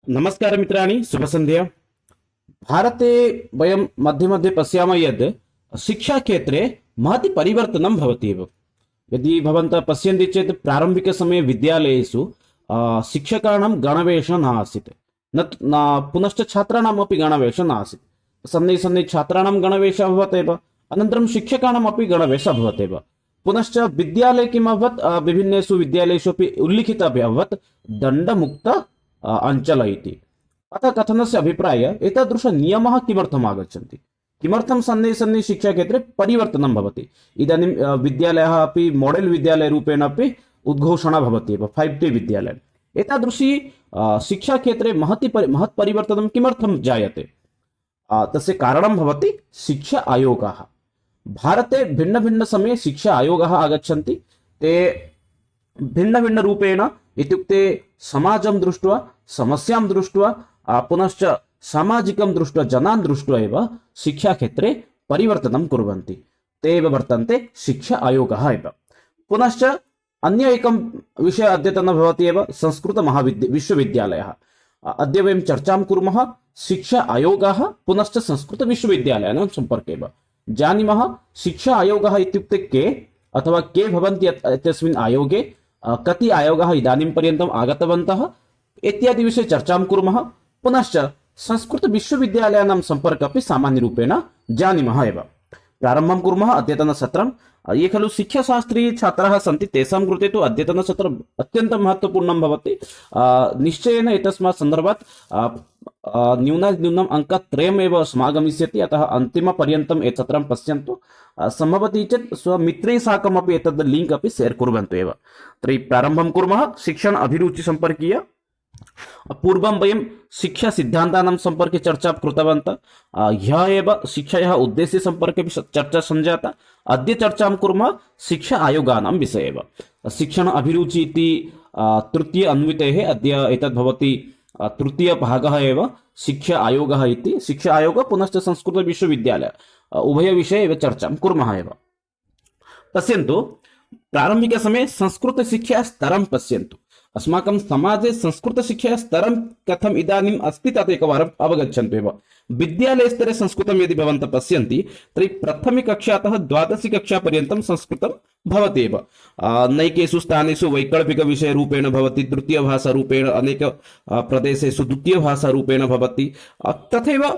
नमस्कार मित्राणि, शुभसन्ध्या। भारते वयं मध्ये मध्ये पश्यामः यत् शिक्षाक्षेत्रे महती परिवर्तनं भवति एव। यदि भवन्तः पश्यन्ति चेत् प्रारम्भिकसमये विद्यालयेषु शिक्षकाणां गणवेषः न आसीत्, पुनश्च छात्राणामपि गणवेषः न आसीत्। सन्नैः सन्नैः छात्राणां गणवेषः अभवत् एव, अनन्तरं शिक्षकाणामपि गणवेषः अभवत् एव। पुनश्च विद्यालये किम् अभवत्, विभिन्नेषु विद्यालयेषु अपि उल्लिखितः अपि अभवत् दण्डमुक्त अंचल इति। अतः कथनस्य अभिप्राय एतादृश नियमः किमर्थम् आगच्छन्ति, किमर्थं सन्नैः सन्नैः शिक्षाक्षेत्रे परिवर्तनं भवति। इदानीं विद्यालयः अपि मॉडेल विद्यालयरूपेण अपि उद्घोषणा भवति एव, 5T विद्यालय। एतादृशी शिक्षाक्षेत्रे महत् परिवर्तनं किमर्थं जायते, तस्य कारणं भवति शिक्षा आयोगाः। भारते भिन्न भिन्न समये शिक्षा आयोगाः आगच्छन्ति। ते भिन्न भिन्न रूपेण, इत्युक्ते समाजं दृष्ट्वा, समस्यां दृष्ट्वा, पुनश्च सामाजिकं दृष्ट्वा, जनान् दृष्ट्वा एव शिक्षाक्षेत्रे परिवर्तनं कुर्वन्ति। ते एव वर्तन्ते शिक्षा आयोगः एव। पुनश्च अन्य एकं विषयः अद्यतनः भवति एव, संस्कृत विश्वविद्यालयः। अद्य वयं चर्चां कुर्मः शिक्षा आयोगः पुनश्च संस्कृत विश्वविद्यालयानां सम्पर्के एव। जानीमः शिक्षा आयोगः इत्युक्ते के, अथवा के भवन्ति एतस्मिन् आयोगे, कति आयोगाः इदानीं पर्यन्तम् आगतवन्तः इत्यादि विषये चर्चां कुर्मः। पुनश्च संस्कृत विश्वविद्यालयानां सम्पर्कः अपि सामान्यरूपेण जानीमः एव। प्रारम्भं कुर्मः अद्यतनसत्रं। ये खलु शिक्षाशास्त्री छात्राः सन्ति, तेषां कृते तु अद्यतनसत्रम् अत्यन्तं महत्त्वपूर्णं भवति। निश्चयेन एतस्मात् सन्दर्भात् न्यूनातिन्यूनम् अङ्कत्रयमेव समागमिष्यति। अतः अन्तिमपर्यन्तम् एतत् सत्रं पश्यन्तु। सम्भवति चेत् स्वमित्रैः साकमपि एतद् लिङ्क् अपि शेर् कुर्वन्तु एव। तर्हि प्रारम्भं कुर्मः शिक्षण अभिरुचिसम्पर्कीय। पूर्वं वयं शिक्षा सिद्धान्तानां सम्पर्के चर्चा कृतवन्तः। ह्यः एव शिक्षायाः उद्देश्यसम्पर्के चर्चा सञ्जाता। अद्य चर्चां कुर्मः शिक्षा आयोगानां विषये एव। शिक्षण अभिरुचि इति तृतीय अन्वितेः अद्य एतद् भवति तृतीयभागः एव, शिक्षा आयोगः इति। शिक्षा आयोग पुनश्च संस्कृत विश्वविद्यालय उभयविषये एव चर्चां कुर्मः एव। पश्यन्तु, प्रारम्भिकसमये संस्कृतशिक्षायाः स्तरं पश्यन्तु। अस्माकं समाजे संस्कृतशिक्षायाः स्तरं कथम् इदानीम् अस्ति तत् एकवारम् अवगच्छन्तु एव। विद्यालयस्तरे संस्कृतं यदि भवन्तः पश्यन्ति तर्हि प्रथमकक्षातः द्वादशकक्षापर्यन्तं संस्कृतं भवति एव। नैकेषु स्थानेषु वैकल्पिकविषयरूपेण भवति, तृतीयभाषारूपेण, अनेक प्रदेशेषु द्वितीयभाषारूपेण भवति। तथैव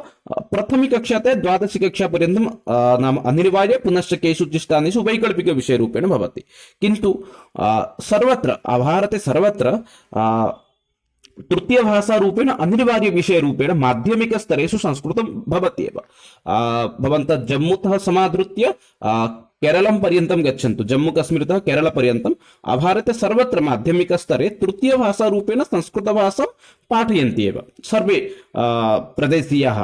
प्रथमकक्षातः द्वादशकक्षापर्यन्तं नाम अनिवार्य, पुनश्च केषुचित् स्थानेषु वैकल्पिकविषयरूपेण भवति। किन्तु सर्वत्र भारते सर्वत्र तृतीयभाषारूपेण अनिवार्यविषयरूपेण माध्यमिकस्तरेषु संस्कृतं भवति एव। भवन्तः जम्मूतः समाधृत्य केरलं पर्यन्तं गच्छन्तु, जम्मूकश्मीरतः केरलपर्यन्तं भारते सर्वत्र माध्यमिकस्तरे तृतीयभाषारूपेण संस्कृतभाषां पाठयन्ति एव सर्वे प्रदेशीयाः।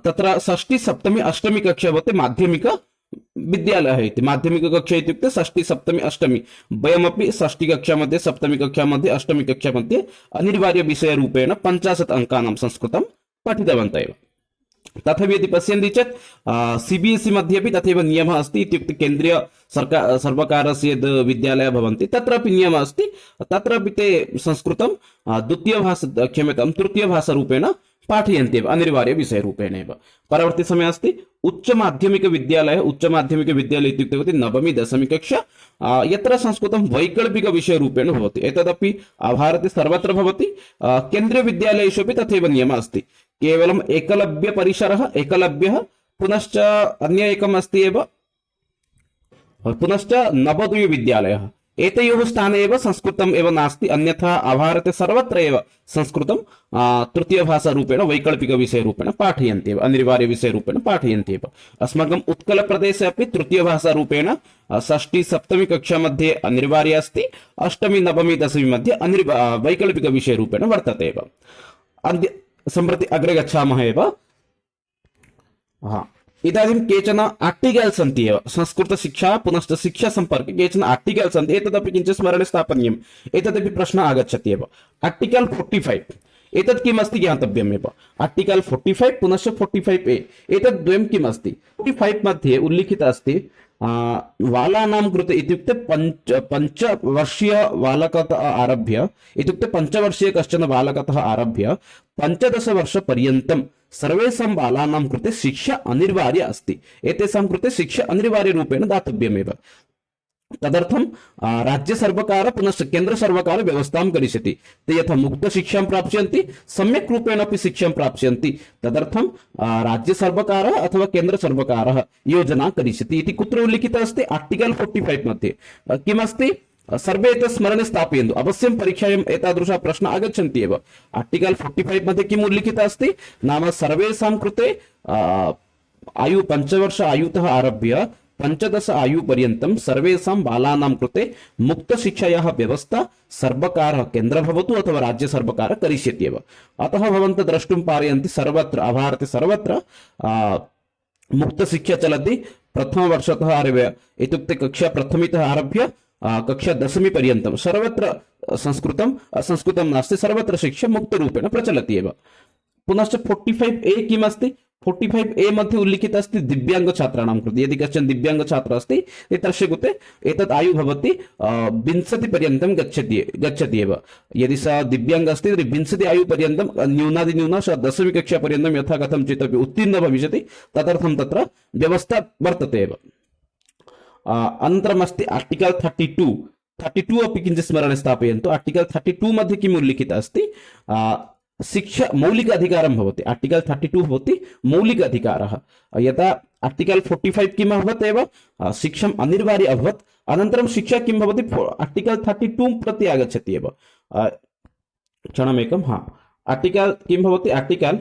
तत्र षष्ठी सप्तमी अष्टमी कक्षा भवति माध्यमिक विद्यालयः इति। माध्यमिककक्षा इत्युक्ते षष्ठी सप्तमी अष्टमी, वयमपि षष्ठी कक्षा मध्ये, सप्तमी कक्षा मध्ये, अष्टमी कक्षा मध्ये अनिवार्यविषयरूपेण 50 अङ्कानां संस्कृतं पठितवन्तः एव। तथैव यदि पश्यन्ति चेत् CBSE मध्ये अपि तथैव नियमः अस्ति। इत्युक्ते केन्द्रीय सर्वकारस्य यद् विद्यालयाः भवन्ति तत्रापि नियमः अस्ति। तत्रापि ते संस्कृतं तृतीयभाषारूपेण पाठयन्ति एव, अनिवार्यविषयरूपेण एव। परवर्ती समये अस्ति उच्चमाध्यमिकविद्यालयः। उच्चमाध्यमिकविद्यालयः इत्युक्ते भवति नवमी दशमी कक्षा, यत्र संस्कृतं वैकल्पिकविषयरूपेण भवति। एतदपि भारते सर्वत्र भवति। केन्द्रीयविद्यालयेषु अपि तथैव नियमः अस्ति। केवलम् एकलव्यपरिसरः, एकलव्यः, पुनश्च अन्य एकम् अस्ति एव, पुनश्च नवोदयविद्यालयः। एतयोः स्थाने एव संस्कृतम् एव नास्ति, अन्यथा भारते सर्वत्र एव संस्कृतं तृतीयभाषारूपेण वैकल्पिकविषयरूपेण पाठयन्ति एव, अनिवार्यविषयरूपेण पाठयन्ति एव। अस्माकम् उत्कलप्रदेशे अपि तृतीयभाषारूपेण षष्ठी सप्तमी कक्षा मध्ये अनिवार्य अस्ति, अष्टमी नवमी दशमी मध्ये वैकल्पिकविषयरूपेण वर्तते एव। सम्प्रति अग्रे गच्छामः एव। इदानीं केचन आर्टिकल् सन्ति एव, संस्कृतशिक्षा पुनश्च शिक्षासम्पर्के केचन आर्टिकल् सन्ति। एतदपि किञ्चित् स्मरणे स्थापनीयम्। एतदपि प्रश्नः आगच्छति एव। आर्टिकल् 45 एतत् किम् अस्ति ज्ञातव्यमेव। आर्टिकल् 45 पुनश्च 45A एतद् द्वयं किम् अस्ति। 45 मध्ये उल्लिखितः अस्ति बालानां कृते इत्युक्ते पञ्चवर्षीय बालकतः आरभ्य इत्युक्ते पञ्चवर्षीय कश्चन बालकतः आरभ्य 15 वर्षपर्यन्तं सर्वेषां बालानां कृते शिक्षा अनिवार्या अस्ति। एतेषां कृते शिक्षा अनिवार्यरूपेण दातव्यमेव। तदर्थं राज्यसर्वकारः पुनश्च केन्द्रसर्वकारः व्यवस्थां करिष्यति। ते यथा मुक्तशिक्षां प्राप्स्यन्ति सम्यक् रूपेण अपि शिक्षां प्राप्स्यन्ति। तदर्थं राज्यसर्वकारः अथवा केन्द्रसर्वकारः योजना करिष्यति इति कुत्र उल्लिखितः अस्ति? आर्टिकल् 45 मध्ये किमस्ति? सर्वे एतत् स्मरणे स्थापयन्तु, अवश्यं परीक्षायाम् एतादृशः प्रश्नः आगच्छन्ति एव। आर्टिकल् 45 मध्ये किम् उल्लिखितः अस्ति? नाम सर्वेषां कृते आयु 5 वर्ष आयुतः आरभ्य 15 आयुपर्यन्तं सर्वेषां बालानां कृते मुक्तशिक्षायाः व्यवस्था सर्वकारः केन्द्र भवतु अथवा राज्यसर्वकारः करिष्यति एव। अतः भवन्तः द्रष्टुं पारयन्ति सर्वत्र भारते सर्वत्र मुक्तशिक्षा चलति। प्रथमवर्षतः आरभ्य इत्युक्ते कक्षा प्रथमीतः आरभ्य कक्षा 10वीं पर्यन्तं सर्वत्र संस्कृतं नास्ति, सर्वत्र शिक्षा मुक्तरूपेण प्रचलति एव। पुनश्च 45A किमस्ति? 45A मध्ये उल्लिखितः अस्ति दिव्याङ्गछात्राणां कृते। यदि कश्चन दिव्याङ्गछात्रः अस्ति तस्य कृते एतत् आयु भवति 20 पर्यन्तं गच्छति एव। यदि सः दिव्याङ्गः अस्ति तर्हि 20 आयुपर्यन्तं न्यूनातिन्यूनं सः 10वीं कक्षापर्यन्तं यथा कथञ्चित् अपि उत्तीर्णः भविष्यति। तदर्थं तत्र व्यवस्था वर्तते एव। अनन्तरम् अस्ति आर्टिकल् 32 अपि किञ्चित् स्मरणे स्थापयन्तु। आर्टिकल् 32 मध्ये किम् उल्लिखितः अस्ति? शिक्षा मौलिक अधिकारं भवति। आर्टिकल् 32 भवति मौलिक अधिकारः। यदा आर्टिकल् 45 किम् अभवत् एव? शिक्षाम् अनिवार्य अभवत्। अनन्तरं शिक्षा किं भवति? आर्टिकल् 32 प्रति आगच्छति एव। क्षणमेकं। आर्टिकल् किं भवति? आर्टिकल्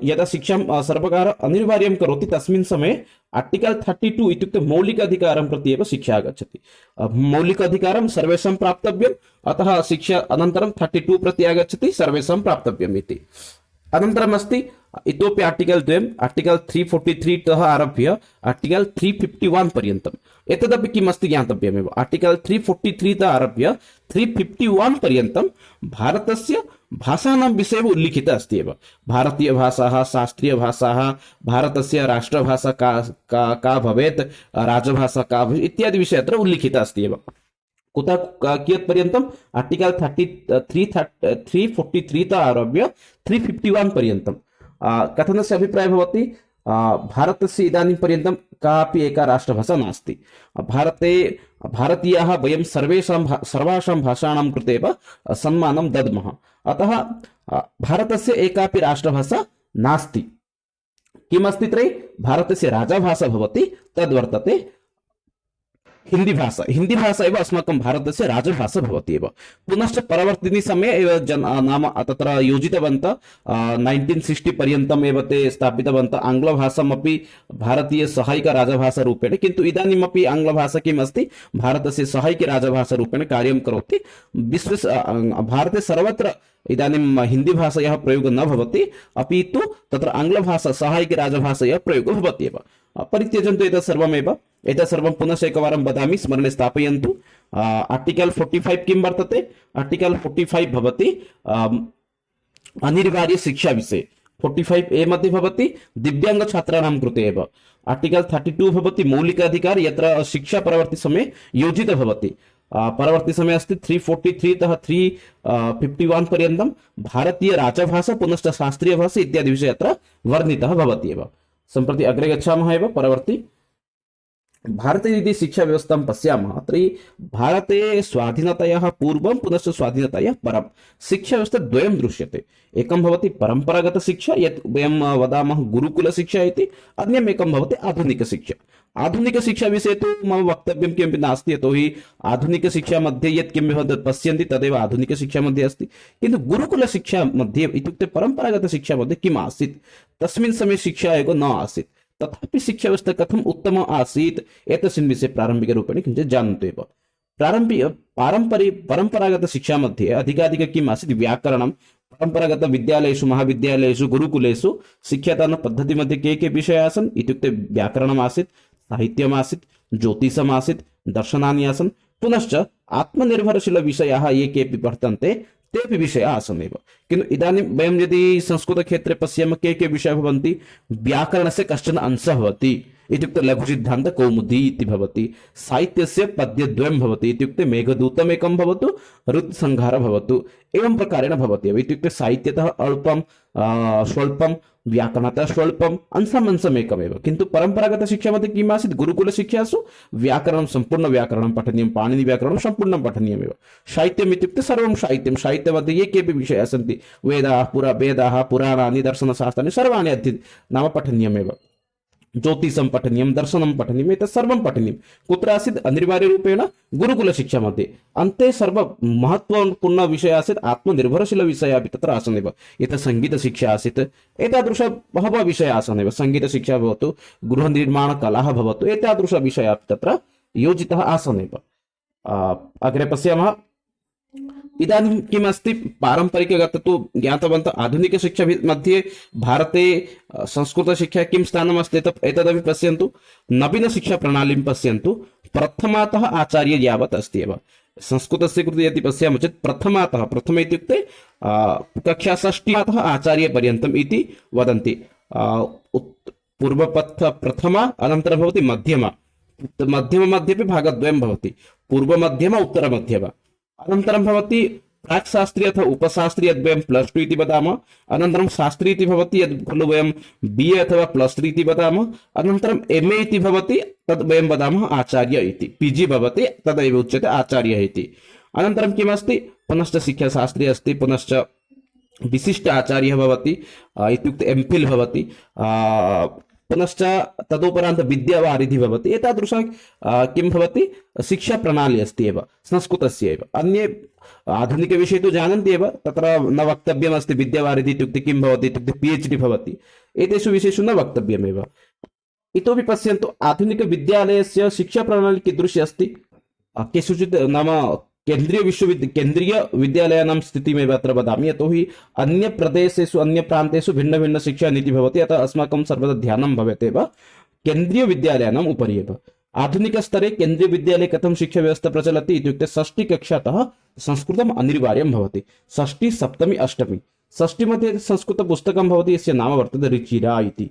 यदा शिक्षां सर्वकारः अनिवार्यं करोति तस्मिन् समये आर्टिकल् 32 इत्युक्ते मौलिक अधिकारं प्रति एव शिक्षा आगच्छति। मौलिक अधिकारं सर्वेषां प्राप्तव्यम्, अतः शिक्षा अनन्तरं 32 प्रति आगच्छति सर्वेषां प्राप्तव्यम् इति। अनन्तरम् अस्ति इतोपि आर्टिकल् 2 आर्टिकल् 343 तः आरभ्य आर्टिकल् 351 पर्यन्तम्। एतदपि किम् अस्ति ज्ञातव्यमेव। आर्टिकल् 343 तः आरभ्य 351 पर्यन्तं भारतस्य भाषाणां विषये उल्लिखितः अस्ति एव। भारतीयभाषाः, शास्त्रीयभाषाः, भारतस्य राष्ट्रभाषा का भवेत्, राजभाषा का भवेत् इत्यादि विषये अत्र उल्लिखितः अस्ति एव। कुतः कियत् पर्यन्तम्? आर्टिकल् 343 तः आरभ्य 351 पर्यन्तं। कथनस्य अभिप्रायः भवति भारतस्य इदानीं पर्यन्तं कापि एका राष्ट्रभाषा नास्ति। भारतीयाः वयं सर्वासां भाषाणां कृते एव सम्मानं दद्मः। अतः भारतस्य एकापि राष्ट्रभाषा नास्ति। किमस्ति तर्हि? भारतस्य राजभाषा भवति तद्वर्तते हिंदी भाषा। हिंदी भाषा एव अस्माकं भारतस्य राजभाषा भवति एव। पुनश्च परवर्तिनि समये एव नाम तत्र योजितवन्तः 1960 पर्यन्तम् एव ते स्थापितवन्तः आङ्ग्लभाषामपि भारतीय सहायिक राजभाषारूपेण। किन्तु इदानीमपि आङ्ग्लभाषा किम् अस्ति? भारतस्य सहायिक राजभाषारूपेण कार्यं करोति। भारते सर्वत्र इदानीं हिन्दीभाषायाः प्रयोगः न भवति, अपि तु तत्र आङ्ग्लभाषा सहायिक राजभाषायाः प्रयोगः भवति एव। परित्यजन्तु एतत् सर्वमेव। एतत् सर्वं पुनश्च एकवारं वदामि, स्मरणे स्थापयन्तु। आर्टिकल् 45 किं वर्तते? आर्टिकल् 45 भवति अनिवार्य शिक्षा विषये। 45A मध्ये भवति दिव्याङ्गछात्राणां कृते एव। आर्टिकल् 32 भवति मौलिक अधिकार, यत्र शिक्षा परवर्ति समये योजिता भवति। परवर्ति समये अस्ति 343 तः 351 पर्यन्तं भारतीय राजभाषा पुनश्च शास्त्रीयभाषा इत्यादि विषये अत्र वर्णितः भवति एव। सम्प्रति अग्रे गच्छामः एव। परवर्ति भारते यदि शिक्षा व्यवस्थां पश्यामः तर्हि भारते स्वाधीनतायाः पूर्वं पुनश्च स्वाधीनतायाः परं शिक्षाव्यवस्था द्वयं दृश्यते। एकं भवति परम्परागतशिक्षा, यत् वयं वदामः गुरुकुलशिक्षा इति। अन्यम् एकं भवति आधुनिकशिक्षा। आधुनिकशिक्षाविषये तु मम वक्तव्यं किमपि नास्ति, यतोहि आधुनिकशिक्षा मध्ये यत् किं पश्यन्ति तदेव आधुनिकशिक्षा मध्ये अस्ति। किन्तु गुरुकुलशिक्षा मध्ये इत्युक्ते परम्परागतशिक्षा मध्ये किम् आसीत्? तस्मिन् समये शिक्षा एव न आसीत्। तथापि शिक्षाव्यवस्था कथम् उत्तमा आसीत् एतस्मिन् विषये प्रारम्भिकरूपेण किञ्चित् जानन्तु एव। परम्परागतशिक्षा मध्ये अधिकाधिकं किम् आसीत्? व्याकरणं। परम्परागत विद्यालयेषु, महाविद्यालयेषु, गुरुकुलेषु शिक्षादानपद्धतिमध्ये के विषयाः आसन् इत्युक्ते व्याकरणम् आसीत्, साहित्यम् आसीत्, ज्योतिषम् आसीत्, दर्शनानि आसन्। पुनश्च आत्मनिर्भरशीलविषयाः ये केऽपि वर्तन्ते तेऽपि विषयाः आसन् एव। किन्तु इदानीं वयं यदि संस्कृतक्षेत्रे पश्यामः के विषयाः भवन्ति? व्याकरणस्य कश्चन अंशः भवति। इत्युक्ते लघुसिद्धान्तकौमुदी इति भवति। साहित्यस्य पद्यद्वयं भवति इत्युक्ते मेघदूतमेकं भवतु, ऋतुसंहारः भवतु, एवं प्रकारेण भवति एव। इत्युक्ते साहित्यतः अल्पं स्वल्पं, व्याकरणतः स्वल्पम्, अंशमेकमेव। किन्तु परम्परागतशिक्षामध्ये किम् आसीत्, गुरुकुलशिक्षासु व्याकरणं सम्पूर्ण व्याकरणं पठनीयं, पाणिनिव्याकरणं सम्पूर्णं पठनीयमेव। साहित्यम् इत्युक्ते सर्वं साहित्यं, साहित्यमध्ये ये केऽपि विषयाः सन्ति, वेदाः पुराणानि दर्शनशास्त्राणि सर्वाणि नाम पठनीयमेव। ज्योतिषं पठनीयं, दर्शनं पठनीयम्, एतत् सर्वं पठनीयं। कुत्र आसीत्, अनिवार्यरूपेण गुरुकुलशिक्षामध्ये। अन्ते सर्व महत्त्वपूर्णविषयः आसीत्, आत्मनिर्भरशीलविषयाः अपि तत्र आसन् एव। यथा सङ्गीतशिक्षा आसीत्, एतादृश बहवः विषयाः आसन् एव। सङ्गीतशिक्षा भवतु, गृहनिर्माणकलाः भवतु, एतादृशविषयाः अपि तत्र योजिताः आसन् एव। अग्रे पश्यामः। इदानीं किम् अस्ति, पारम्परिकगत तु ज्ञातवन्तः। आधुनिकशिक्षा मध्ये भारते संस्कृतशिक्षा किं स्थानमस्ति एतदपि पश्यन्तु। नवीनशिक्षाप्रणालीं पश्यन्तु। प्रथमातः आचार्य यावत् अस्ति एव। संस्कृतस्य कृते यदि पश्यामः चेत् प्रथम इत्युक्ते कक्षा षष्ठ्यातः आचार्यपर्यन्तम् इति वदन्ति। पूर्वपथ प्रथमा, अनन्तरं भवति मध्यमा। मध्यममध्येपि भागद्वयं भवति, पूर्वमध्यम उत्तरमध्यम। अनन्तरं भवति प्राक्शास्त्रीय अथवा उपशास्त्रीयद्वयं +2 इति वदामः। अनन्तरं शास्त्री इति भवति, यद् खलु वयं BA अथवा +3 इति वदामः। अनन्तरं MA इति भवति, तद् वयं वदामः आचार्य इति। PG भवति, तदैव उच्यते आचार्य इति। अनन्तरं किमस्ति, पुनश्च शिक्षाशास्त्री अस्ति, पुनश्च विशिष्ट आचार्यः भवति, इत्युक्ते MPhil भवति। पुनश्च तदुपरान्त विद्यावारिधिः भवति। एतादृश किं भवति, शिक्षाप्रणाली अस्ति एव संस्कृतस्य एव। अन्ये आधुनिकविषये तु जानन्ति एव, तत्र न वक्तव्यमस्ति। विद्यावारिधिः इत्युक्ते किं भवति इत्युक्ते PhD भवति। एतेषु विषयेषु न वक्तव्यमेव। इतोपि पश्यन्तु, आधुनिकविद्यालयस्य शिक्षाप्रणाली कीदृशी अस्ति। केषुचित् नाम केन्द्रीयविद्यालयानां स्थितिमेव अत्र वदामि, यतोहि अन्यप्रदेशेषु अन्यप्रान्तेषु भिन्नभिन्नशिक्षानीतिः भवति। अतः अस्माकं सर्वदा ध्यानं भवेत् एव केन्द्रीयविद्यालयानाम् उपरि एव। आधुनिकस्तरे केन्द्रीयविद्यालये कथं शिक्षाव्यवस्था प्रचलति इत्युक्ते षष्ठीकक्षातः संस्कृतम् अनिवार्यं भवति। षष्ठी, सप्तमी, अष्टमी। षष्ठीमध्ये संस्कृतपुस्तकं भवति, यस्य नाम वर्तते रुचिरा इति।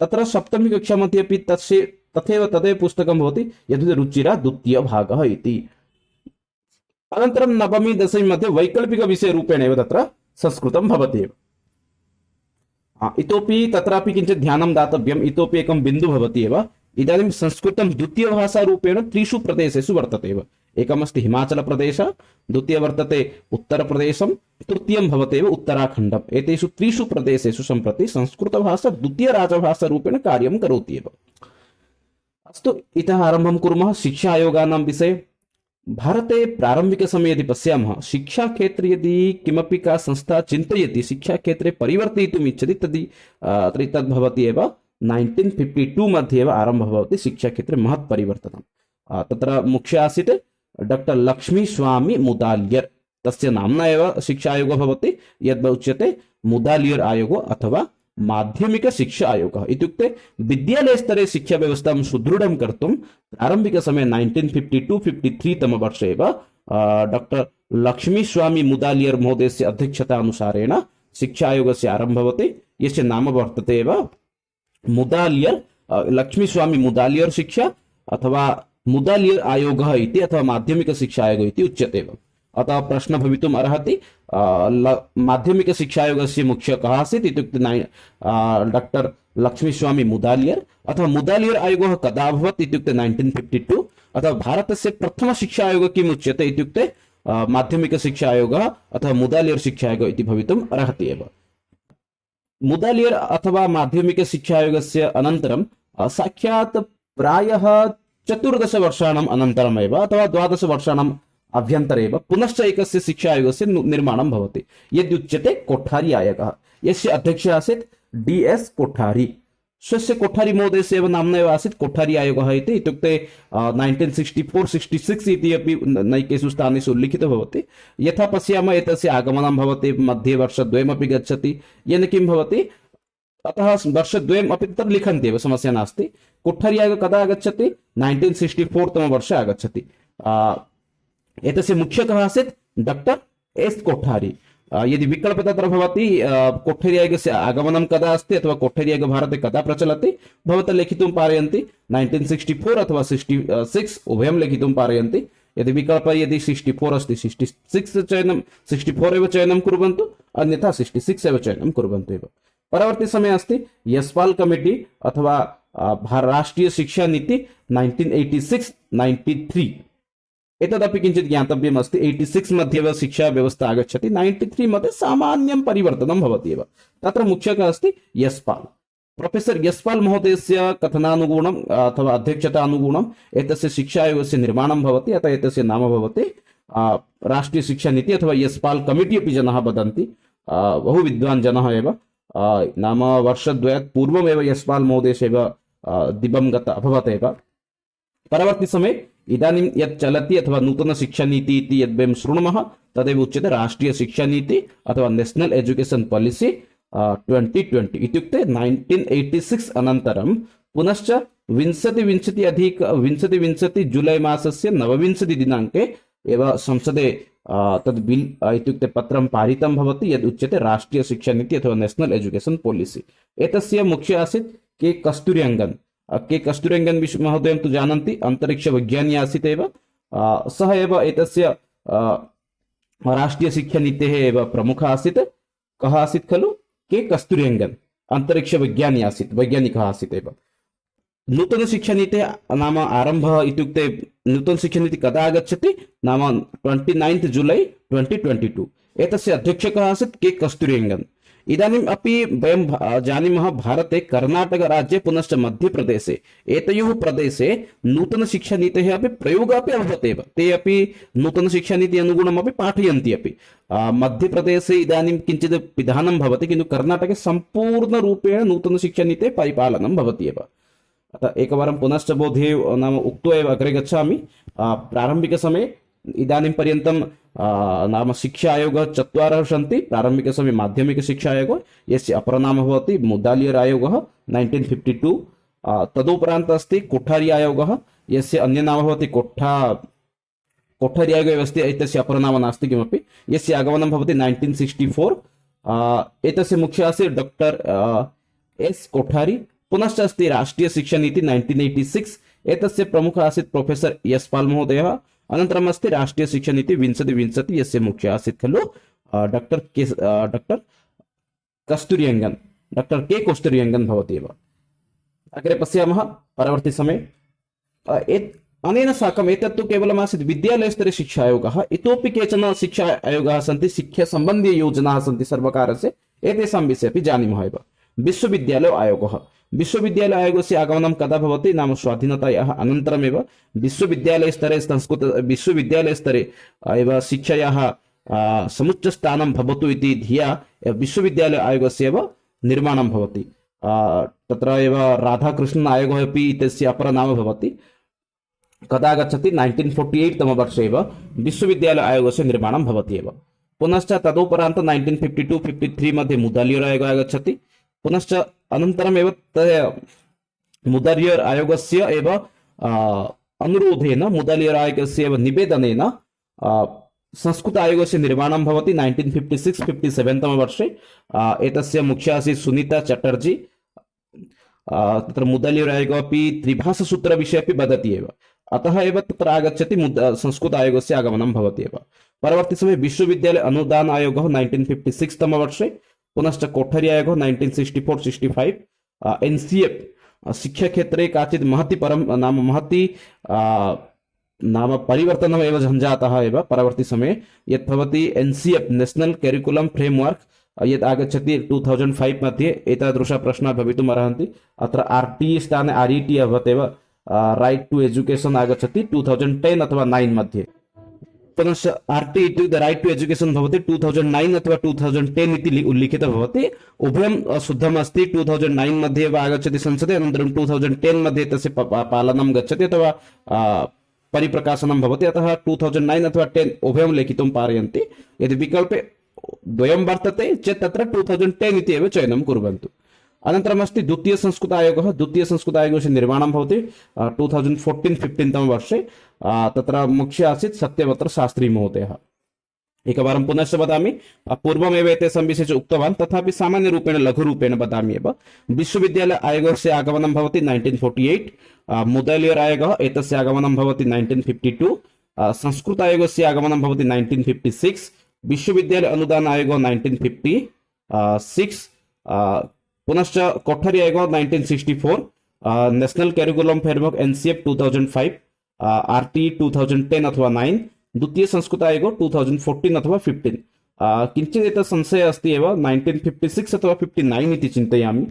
तत्र सप्तमी कक्षामध्ये अपि तथैव पुस्तकं भवति, यद् रुचिरा द्वितीयभागः इति। अनन्तरं नवमी दशमी मध्ये वैकल्पिकविषयरूपेण एव तत्र संस्कृतं भवति एव। इतोपि तत्रापि किञ्चित् ध्यानं दातव्यम्। इतोपि एकं बिन्दुः भवति एव। इदानीं संस्कृतं द्वितीयभाषारूपेण 3 प्रदेशेषु वर्तते एव। एकमस्ति हिमाचलप्रदेशः, द्वितीयं वर्तते उत्तरप्रदेशं, तृतीयं भवत्येव उत्तराखण्डम्। एतेषु 3 प्रदेशेषु सम्प्रति संस्कृतभाषा द्वितीयराजभाषारूपेण कार्यं करोति एव। अस्तु, इतः आरम्भं कुर्मः शिक्षा आयोगानां विषये। भारते प्रारम्भिकसमये यदि पश्यामः, शिक्षाक्षेत्रे यदि किमपि का संस्था चिन्तयति शिक्षाक्षेत्रे परिवर्तयितुम् इच्छति तर्हि तद् भवति एव 1952 मध्ये एव आरम्भः भवति शिक्षाक्षेत्रे महत् परिवर्तनं। तत्र मुख्य आसीत् डॉक्टर लक्ष्मीस्वामी मुदालियर्। तस्य नाम्ना एव शिक्षा आयोगः भवति, यद् उच्यते मुदालियर् आयोगो अथवा माध्यमिक शिक्षा आयोगः। इत्युक्ते विद्यालयस्तरे शिक्षाव्यवस्थां सुदृढं कर्तुं प्रारम्भिकसमये 1952-53 तमवर्षे एव डॉक्टर लक्ष्मीस्वामी मुदालियर् महोदयस्य अध्यक्षतानुसारेण शिक्षा आयोगस्य आरम्भः भवति, यस्य नाम वर्तते एव मुदालियर् लक्ष्मीस्वामी मुदालियर् शिक्षा अथवा मुदालियर् आयोगः इति, अथवा माध्यमिक शिक्षा आयोगः इति उच्यते एव। अतः प्रश्न भवितुम् अर्हति, माध्यमिक शिक्षा आयोगस्य मुख्यः कः आसीत् इत्युक्ते डॉक्टर लक्ष्मीस्वामी मुदालियर्। अथवा मुदालियर् आयोगः कदा अभवत् इत्युक्ते 1952। अथवा भारतस्य प्रथम शिक्षा आयोगः किम् उच्यते इत्युक्ते माध्यमिक शिक्षा आयोगः अथवा मुदालियर् शिक्षा आयोगः इति भवितुम् अर्हति एव। मुदालियर् अथवा माध्यमिक शिक्षा आयोगस्य अनन्तरं साक्षात् प्रायः 14 वर्षाणाम् अनन्तरमेव अथवा 12 वर्षाणाम् अभ्यन्तरे एव पुनश्च एकस्य शिक्षा आयोगस्य निर्माणं भवति, यद्युच्यते कोठारी आयोगः, यस्य अध्यक्षः आसीत् DS कोठारी। स्वस्य कोठारी महोदयस्य एव नाम्ना एव आसीत् कोठारी आयोगः इति। इत्युक्ते 1964-66 इति अपि नैकेषु स्थानेषु उल्लिखितो भवति। यथा पश्यामः, एतस्य आगमनं भवति, मध्ये वर्षद्वयमपि गच्छति, येन किं भवति, अतः वर्षद्वयम् अपि तत्र लिखन्ति एव, समस्या नास्ति। कोठारी आयोगः कदा आगच्छति, 1964 तमवर्षे आगच्छति। एतस्य मुख्यः कः आसीत्, डॉक्टर S कोठारी। यदि विकल्प तत्र भवति कोठरी आयोगस्य आगमनं कदा अस्ति अथवा कोठरी आयोग भारते कदा प्रचलति भवन्तः लेखितुं पारयन्ति 1964 अथवा 66 उभयं लेखितुं पारयन्ति। यदि विकल्प यदि 64 अस्ति 66 चयनं 64 एव चयनं कुर्वन्तु, अन्यथा 66 एव चयनं कुर्वन्तु एव। परवर्ती समये अस्ति यशपाल कमिटी अथवा राष्ट्रीय शिक्षा नीति 1986-93। एतदपि किञ्चित् ज्ञातव्यम् अस्ति। 86 मध्ये एव शिक्षा व्यवस्था आगच्छति, 93 मध्ये सामान्यं परिवर्तनं भवति एव। तत्र मुख्यः अस्ति यशपाल, प्रोफेसर यशपाल महोदयस्य कथनानुगुणम् अथवा अध्यक्षतानुगुणम् एतस्य शिक्षा आयोगस्य निर्माणं भवति। अतः एतस्य नाम भवति राष्ट्रीय शिक्षा नीति अथवा यशपाल कमिटी अपि जनाः वदन्ति। बहु विद्वान् जनः एव, नाम वर्षद्वयात् पूर्वमेव यशपाल महोदयः दिवङ्गतः अभवत् एव। परवर्ती समये इदानीं यत् चलति अथवा नूतन शिक्षा नीति इति यद् वयं शृणुमः तदेव उच्यते राष्ट्रीय शिक्षा नीति अथवा नेशनल एजुकेशन पॉलिसी 2020 इत्युक्ते 1986 अनन्तरं पुनश्च 2020 जुलै मासस्य 29 दिनाङ्के एव संसदे तद् बिल् इत्युक्ते पत्रं पारितं भवति यद् उच्यते राष्ट्रीय शिक्षा नीति अथवा नेशनल एजुकेशन पॉलिसी। एतस्य मुख्यः आसीत् के कस्तूरिरङ्गन्। के कस्तूरिरङ्गन् महोदयं तु जानन्ति, अन्तरिक्षविज्ञानी आसीत् एव। सः एव एतस्य राष्ट्रीय शिक्षानीतेः एव प्रमुखः आसीत्। कः आसीत् खलु? के कस्तूरिरङ्गन् अन्तरिक्षविज्ञानी आसीत्, वैज्ञानिकः आसीत् एव। नूतन शिक्षानीतेः नाम आरम्भः इत्युक्ते नूतन शिक्षानीति कदा आगच्छति नाम 29 जुलै 2022। एतस्य अध्यक्षकः आसीत् के कस्तूरिरङ्गन्। इदानीम् अपि वयं जानीमः भारते कर्णाटकराज्ये पुनश्च मध्यप्रदेशे एतयोः प्रदेशे नूतन शिक्षानीतेः अपि प्रयोगः अपि अभवत् एव। ते अपि नूतन शिक्षानीति अनुगुणमपि पाठयन्ति अपि। मध्यप्रदेशे इदानीं किञ्चित् पिधानं भवति, किन्तु कर्णाटके सम्पूर्णरूपेण नूतन शिक्षानीतेः परिपालनं भवति एव। अतः एकवारं पुनश्च बोधे नाम उक्त्वा एव अग्रे गच्छामि। प्रारम्भिकसमये इदानीं पर्यन्तं नाम शिक्षा आयोगः 4 सन्ति। प्रारम्भिकसमये माध्यमिकशिक्षा आयोगः, यस्य अपरनाम भवति मुदालियर् आयोगः 1952। तदुपरान्त अस्ति कोठारी आयोगः, यस्य अन्यनाम भवति कोठारी आयोगः एव अस्ति, एतस्य अपरनाम नास्ति किमपि। यस्य आगमनं भवति 1964। एतस्य मुख्यः आसीत् डॉक्टर एस् कोठारी। पुनश्च अस्ति राष्ट्रीय शिक्षा नीति 1986। एतस्य प्रमुखः आसीत् प्रोफेसर यशपाल महोदयः। अनन्तरम् अस्ति राष्ट्रीय शिक्षा नीति 2020, यस्य मुख्यः आसीत् खलु डॉक्टर कस्तूरिरङ्गन्, डॉक्टर के कस्तूरिरङ्गन् भवति एव। अग्रे पश्यामः परवर्ती समये। अनेन साकम् एतत्तु केवलम् आसीत् विद्यालयस्तरे शिक्षा आयोगः। इतोपि केचन शिक्षा आयोगाः सन्ति, शिक्षासम्बन्धीयोजनाः सन्ति सर्वकारस्य, एतेषां विषये अपि जानीमः एव। विश्वविद्यालय आयोगः। विश्वविद्यालय आयोगस्य आगमनं कदा भवति नाम स्वाधीनतायाः अनन्तरमेव। विश्वविद्यालयस्तरे संस्कृत विश्वविद्यालयस्तरे एव शिक्षायाः समुच्चस्थानं भवतु इति धिया विश्वविद्यालय आयोगस्य एव निर्माणं भवति। तत्र एव राधाकृष्णन् आयोगः अपि तस्य अपरनाम भवति। कदा गच्छति 1948 तमवर्षे एव विश्वविद्यालय आयोगस्य निर्माणं भवति एव। पुनश्च तदुपरान्त 1952-53 मध्ये मुदालियर् आयोगः आगच्छति। पुनश्च अनन्तरमेव मुदालियर् आयोगस्य एव अनुरोधेन, मुदालियर् आयोगस्य एव निवेदनेन संस्कृत आयोगस्य निर्माणं भवति 1956-57 तमवर्षे। एतस्य मुख्यः आसीत् सुनीता चटर्जी। तत्र मुदालियर् आयोगः अपि त्रिभाषासूत्रविषये अपि वदति एव, अतः एव तत्र आगच्छति संस्कृत आयोगस्य आगमनं भवति एव। परवर्ती समये विश्वविद्यालय अनुदान आयोगः 1956 तमवर्षे। पुनश्च कोठरी आयोगः 1964-65। एनसीएफ शिक्षाक्षेत्रे काचित् महती परिवर्तनम् एव सञ्जातः एव परवर्ती समये। यत् भवति एनसीएफ नेशनल करिकुलम फ्रेमवर्क, यत् आगच्छति 2005 मध्ये। एतादृशः प्रश्नाः भवितुम् अर्हन्ति। अत्र आरटी स्थाने आरईटी अभवत् एव। राइट टू एजुकेशन आगच्छति 2010 अथवा 9 मध्ये। पुनश्च आरटी इत्युक्ते राइट टू एजुकेशन भवति 2009 अथवा 2010 इति उल्लिखितं भवति। उभयं शुद्धम् अस्ति। 2009 मध्ये एव आगच्छति संसदे, अनन्तरं 2010 मध्ये तस्य पालनं गच्छति अथवा परिप्रकाशनं भवति। अतः 2009 अथवा 10 उभयं लेखितुं पारयन्ति। यदि विकल्पे द्वयं वर्तते चेत् तत्र 2010 इति एव चयनं कुर्वन्तु। अनन्तरम् अस्ति द्वितीय संस्कृत आयोगः। द्वितीय संस्कृत आयोगस्य निर्माणं भवति 2014-15 तमवर्षे। तत्र मुख्यः आसीत् सत्यव्रत शास्त्री महोदयः। एकवारं पुनश्च वदामि, पूर्वमेव एतेषां विषये उक्तवान्, तथापि सामान्यरूपेण लघुरूपेण वदामि एव। विश्वविद्यालय आयोगस्य आगमनं भवति 1948, मुदलियर् आयोगः एतस्य आगमनं भवति 1952, संस्कृत आयोगस्य आगमनं भवति 1956, विश्वविद्यालय अनुदान आयोग 1956, पुनश्च कोठरी आयोग 1964, national curriculum framework NCF 2005, RT 2010 अथवा 9, द्वितीय संस्कृत आयोग 2014 अथवा 15। किञ्चित् एतत् संशयः अस्ति एव 1956 अथवा 59 इति चिन्तयामि।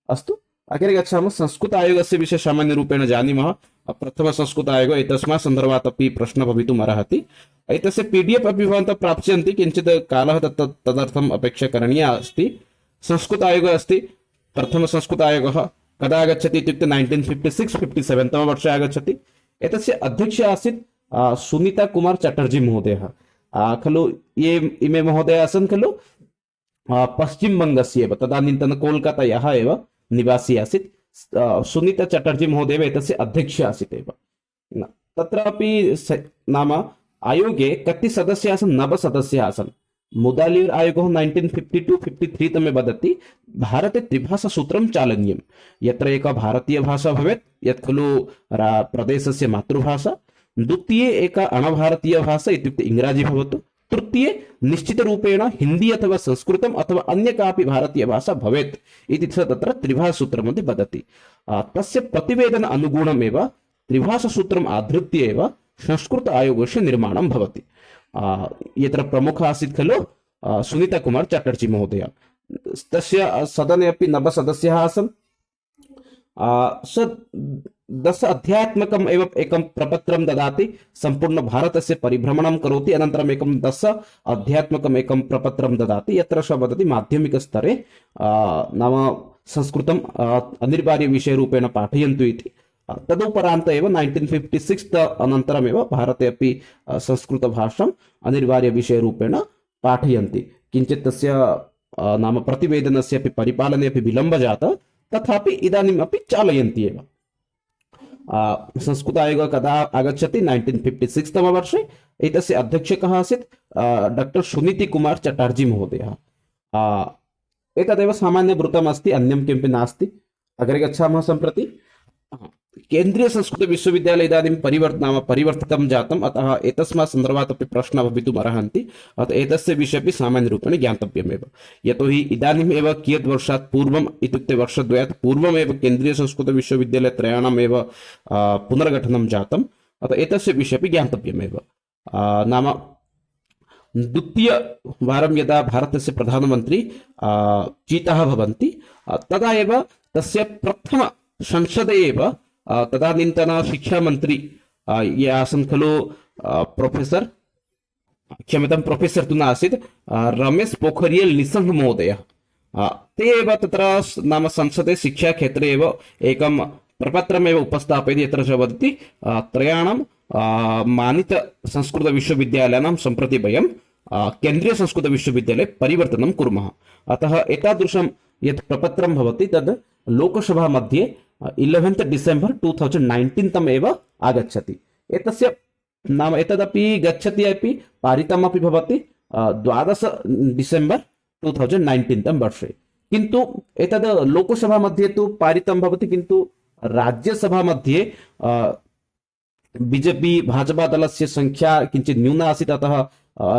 अस्तु, अग्रे गच्छामः। संस्कृत आयोगस्य विषये सामान्यरूपेण जानीमः। प्रथम संस्कृत आयोग एतस्मात् सन्दर्भात् अपि प्रश्नः भवितुम् अर्हति। एतस्य पीडीएफ अपि भवन्तः प्राप्स्यन्ति, किञ्चित् कालः तदर्थम् अपेक्षा करणीया अस्ति। संस्कृत आयोगः अस्ति, प्रथम संस्कृत आयोगः कदा आगच्छति इत्युक्ते 1956-57 तमवर्षे आगच्छति। एतस्य अध्यक्षः आसीत् सुनीता कुमार चटर्जी महोदयः। खलु ये इमे महोदयाः आसन् खलु पश्चिमबङ्गस्य एव, तदानीन्तन कोलकातायाः एव निवासी आसीत्। सुनीता चटर्जी महोदयः एतस्य अध्यक्षः आसीत् एव। तत्रापि नाम आयोगे कति सदस्याः आसन्? 9 सदस्याः आसन्। मुदालियर् आयोगः 1952-53 तमे वदति भारते त्रिभाषासूत्रं चालनीयं, यत्र एका भारतीयभाषा भवेत्, यत् खलु प्रदेशस्य मातृभाषा, द्वितीये एका अणभारतीयभाषा इत्युक्ते इंग्राजी भवतु, तृतीये निश्चितरूपेण हिंदी अथवा संस्कृतम् अथवा अन्य कापि भारतीयभाषा भवेत् इति तत्र त्रिभाषासूत्रमध्ये वदति। तस्य प्रतिवेदन अनुगुणमेव त्रिभाषासूत्रम् आधृत्य एव संस्कृत आयोगस्य निर्माणं भवति। यत्र प्रमुखः आसीत् खलु सुनीता कुमार चटर्जी महोदय। तस्य सदने अपि 9 सदस्याः आसन्। स 10 अध्यायात्मकम् एव एकं प्रपत्रं ददाति, सम्पूर्ण भारतस्य परिभ्रमणं करोति, अनन्तरम् एकं 10 अध्यायात्मकम् एकं प्रपत्रं ददाति, यत्र स वदति माध्यमिकस्तरे नाम संस्कृतम् अनिवार्यविषयरूपेण पाठयन्तु इति। तदुपरान्त एव 1956 अनन्तरमेव भारते अपि संस्कृतभाषाम् अनिवार्यविषयरूपेण पाठयन्ति। किञ्चित् तस्य नाम प्रतिवेदनस्य अपि परिपालने अपि विलम्बः जातः, तथापि इदानीम् अपि चालयन्ति एव। संस्कृत आयोग कदा आगच्छति? 1956 तमवर्षे। एतस्य अध्यक्षः कः आसीत्? डॉक्टर सुनीति कुमार चटर्जी महोदयः। एतदेव सामान्यवृत्तम् अस्ति, अन्यं किमपि नास्ति। अग्रे गच्छामः। सम्प्रति केन्द्रीय संस्कृत विश्वविद्यालय इदानीं परिवर्तितं जातम्, अतः एतस्मात् सन्दर्भात् अपि प्रश्नाः भवितुम् अर्हन्ति। अतः एतस्य विषये अपि सामान्यरूपेण ज्ञातव्यमेव। यतोहि इदानीम् एव कियत् वर्षात् पूर्वम् इत्युक्ते वर्षद्वयात् पूर्वमेव केन्द्रीय संस्कृत विश्वविद्यालय त्रयाणाम् एव पुनर्गठनं जातम्, अतः एतस्य विषये अपि ज्ञातव्यमेव। नाम द्वितीयवारं यदा भारतस्य प्रधानमन्त्री चिताः भवन्ति, तदा एव तस्य प्रथम संसदे एव तदानीन्तन शिक्षामन्त्री ये आसन् खलु प्रोफेसर् तु नासीत्, रमेश पोखरियल् निशंक महोदयः, ते एव तत्र नाम संसदे शिक्षाक्षेत्रे एव एकं प्रपत्रमेव उपस्थापयति, यत्र च वदति त्रयाणां मानित संस्कृतविश्वविद्यालयानां सम्प्रति वयं केन्द्रीयसंस्कृतविश्वविद्यालये परिवर्तनं कुर्मः। अतः एतादृशं यत् प्रपत्रं भवति तद् लोकसभा मध्ये 11 डिसेम्बर् 2019 तम एव आगच्छति। एतस्य नाम एतदपि गच्छति अपि पारितमपि भवति 12 डिसेम्बर् 2019 तम वर्षे। किन्तु एतद् लोकसभा मध्ये तु पारितं भवति, किन्तु राज्यसभा मध्ये बीजेपी भाजपा दलस्य संख्या किञ्चित् न्यूना आसीत्, अतः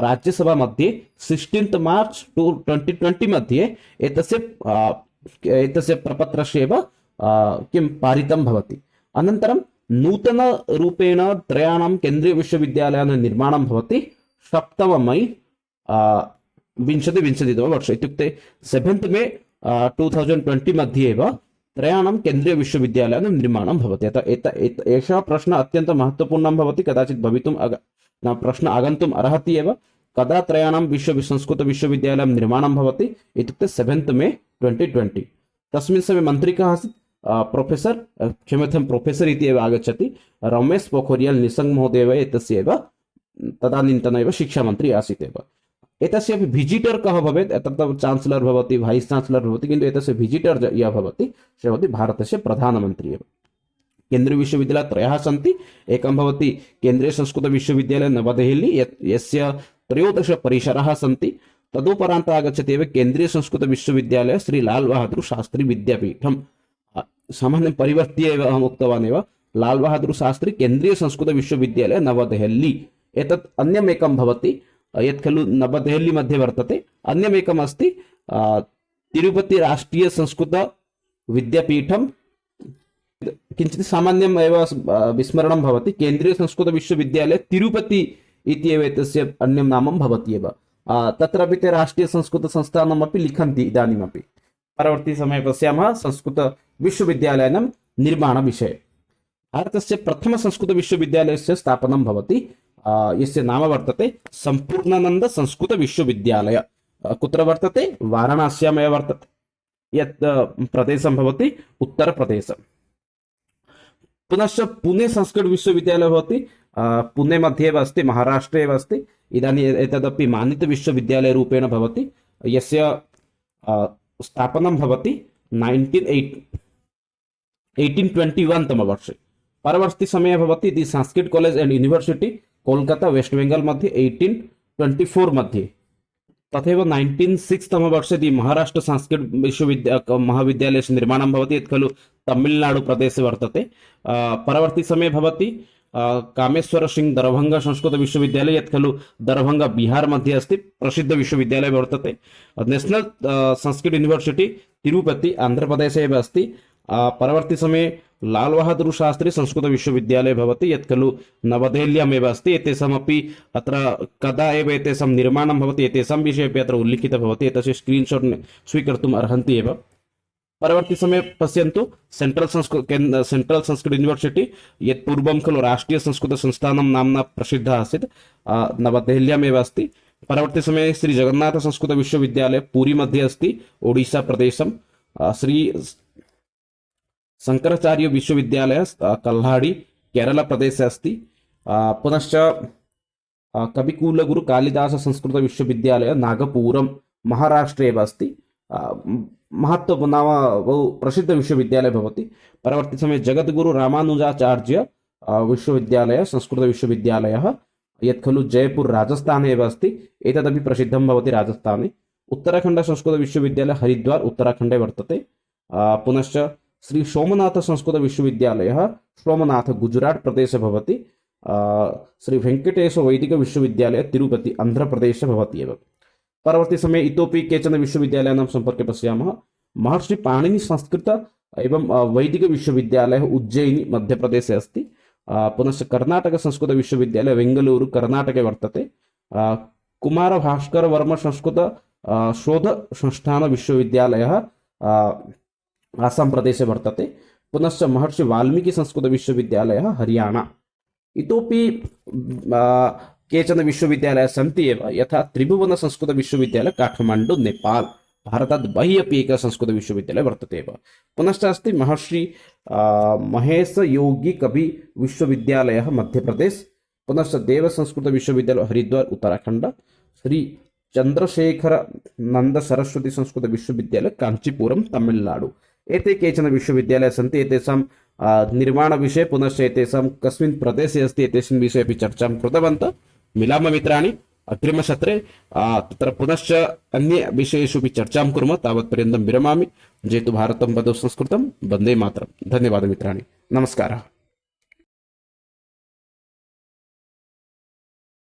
राज्यसभा मध्ये 16 मार्च 2020 मध्ये एतस्य प्रपत्रस्य एव किं पारितं भवति। अनन्तरं नूतन रूपेण त्रयाणां केन्द्रीय विश्वविद्यालयानां निर्माणं भवति 7 मई 2020 वर्षे, इत्युक्ते 7 मे 2020 मध्ये एव त्रयाणां केन्द्रीय विश्वविद्यालयानां निर्माणं भवति। अतः एषः प्रश्नः अत्यन्तं महत्त्वपूर्णः भवति, कदाचित् भवितुम् प्रश्नः आगन्तुम् अर्हति एव। कदा त्रयाणां संस्कृतविश्वविद्यालयानां निर्माणं भवति इत्युक्ते 7 मे 2020। तस्मिन् समये मन्त्री कः आसीत्? प्रोफेसर् इति एव आगच्छति, रमेश पोखरियल् निशंक महोदयः एतस्य एव तदानीन्तन एव शिक्षामन्त्री आसीत् एव। एतस्य विजिटर् कः भवेत्? तत्र चान्सलर् भवति, वैस् चान्सलर् भवति, किन्तु एतस्य विजिटर् यः भवति सः भवति भारतस्य प्रधानमन्त्री एव। केन्द्रीय विश्वविद्यालयाः त्रयः सन्ति। एकं भवति केन्द्रीय संस्कृत विश्वविद्यालय नवदेहली, यस्य त्रयोदश परिसराः सन्ति। तदुपरान्त आगच्छति एव केन्द्रीयसंस्कृतविश्वविद्यालयः श्री लाल् बहादुर् शास्त्री विद्यापीठम्। सामान्यं परिवर्त्य एव अहम् उक्तवान् एव, लाल् बहादुर् शास्त्री केन्द्रीयसंस्कृतविश्वविद्यालयः नवदेहल्ली। एतत् अन्यमेकं भवति यत् खलु नवदेहल्ली मध्ये वर्तते। अन्यमेकम् अस्ति तिरुपति राष्ट्रीय संस्कृत विद्यापीठं। किञ्चित् सामान्यम् एव विस्मरणं भवति, केन्द्रीय संस्कृत विश्वविद्यालय तिरुपति इति एव एतस्य अन्यं नामं भवति एव। तत्रापि ते राष्ट्रीय संस्कृत संस्थानमपि लिखन्ति इदानीमपि। परवर्ती समये पश्यामः संस्कृत विश्वविद्यालयानां निर्माणविषये। भारतस्य प्रथम संस्कृत विश्वविद्यालयस्य स्थापनं भवति, यस्य नाम वर्तते सम्पूर्णानन्द संस्कृत विश्वविद्यालय। कुत्र वर्तते? वाराणस्यामेव वर्तते। यत् प्रदेशं भवति उत्तरप्रदेश। पुनश्च पुणे संस्कृत विश्वविद्यालयः भवति, पुणे मध्ये एव अस्ति, महाराष्ट्रे एव अस्ति। इदानीम् एतदपि मानित विश्वविद्यालयरूपेण भवति, यस्य स्थापनं भवति 1821 तमवर्षे। परवर्ती समये भवति the Sanskrit college and university Kolkata West Bengal मध्ये 1824 मध्ये। तथैव 1906 तमवर्षे दि महाराष्ट्र संस्कृत महाविद्यालयस्य निर्माणं भवति, यत् खलु तमिळ्नाडु प्रदेशे वर्तते। परवर्ती समये भवति कामेश्वर सिंह दरभंगा संस्कृत विश्वविद्यालय, यत् खलु दरभंगा बिहार मध्ये अस्ति, प्रसिद्ध विश्वविद्यालय वर्तते। नेशनल संस्कृत यूनिवर्सिटी तिरुपति आन्ध्रप्रदेशे एव अस्ति। परवर्ती समये लाल् बहादुर् शास्त्री संस्कृत विश्वविद्यालय भवति, यत् खलु नवदेहल्यामेव अस्ति। एतेषामपि अत्र कदा एव एतेषां निर्माणं भवति एतेषां विषये अपि अत्र उल्लिखितः भवति, एतस्य स्क्रीन्शाट् स्वीकर्तुम् अर्हन्ति एव। परवर्ती समये पश्यन्तु सेंट्रल संस्कृत यूनिवर्सिटी, यत् पूर्वं खलु राष्ट्रीय संस्कृत संस्थानं नाम्ना प्रसिद्धः आसीत्, नवदेहल्यामेव अस्ति। परवर्ती समये श्री जगन्नाथ संस्कृत विश्वविद्यालय पुरी मध्ये अस्ति, ओडिशा प्रदेशं। श्री शंकराचार्य विश्वविद्यालय कल्हाडी केरला प्रदेशे अस्ति। पुनश्च कविकुलगुरु कालिदास संस्कृत विश्वविद्यालय नागपुरं महाराष्ट्रे एव अस्ति। महत्व नाम बहु प्रसिद्ध विश्वविद्यालय भवति। परवर्ती समये जगद्गुरु रामानुजाचार्य विश्वविद्यालय संस्कृत विश्वविद्यालयः, यत् खलु जयपुर राजस्थाने एव अस्ति। एतदपि प्रसिद्धं भवति राजस्थाने। उत्तराखण्ड संस्कृत विश्वविद्यालय हरिद्वार उत्तराखण्डे वर्तते। पुनश्च श्री सोमनाथ संस्कृत विश्वविद्यालयः सोमनाथ गुजरात प्रदेशे भवति। श्री वेंकटेश वैदिक विश्वविद्यालय तिरुपति आन्ध्रप्रदेशे भवति एव। परवर्ती समये इतोपि केचन विश्वविद्यालयानां सम्पर्के पश्यामः। महर्षि पाणिनि संस्कृत एवं वैदिक विश्वविद्यालयः उज्जयिनी मध्यप्रदेशे अस्ति। पुनश्च कर्नाटक संस्कृत विश्वविद्यालय बेंगलूरु कर्नाटके वर्तते। कुमार भास्कर वर्मा संस्कृत शोध संस्थान विश्वविद्यालयः आसाम प्रदेशे वर्तते। पुनश्च महर्षि वाल्मीकि संस्कृत विश्वविद्यालयः हरियाणा। इतोपि केचन विश्वविद्यालयाः सन्ति एव, यथा त्रिभुवन संस्कृत विश्वविद्यालय काठमाण्डु नेपाल। भारतात् बहिः अपि एकः संस्कृत विश्वविद्यालयः वर्तते एव। पुनश्च अस्ति महर्षि महेश योगी कवि विश्वविद्यालयः मध्यप्रदेश। पुनश्च देव संस्कृत विश्वविद्यालय हरिद्वार उत्तराखण्ड। श्री चंद्रशेखर नंद सरस्वती संस्कृत विश्वविद्यालय कांचीपुरम तमिळ्नाडु। एते केचन विश्वविद्यालयाः सन्ति। एतेषां निर्माणविषये पुनश्च एतेषां कस्मिन् प्रदेशे अस्ति एतेषां विषये अपि चर्चां कृतवन्तः। मिलामः मित्राणि अग्रिमसत्रे। तत्र पुनश्च अन्य विषयेषु अपि चर्चां कुर्मः। तावत्पर्यन्तं विरमामि। जयतु भारतं वन्दे संस्कृतं, वन्दे मातरम्। धन्यवादः मित्राणि, नमस्कारः।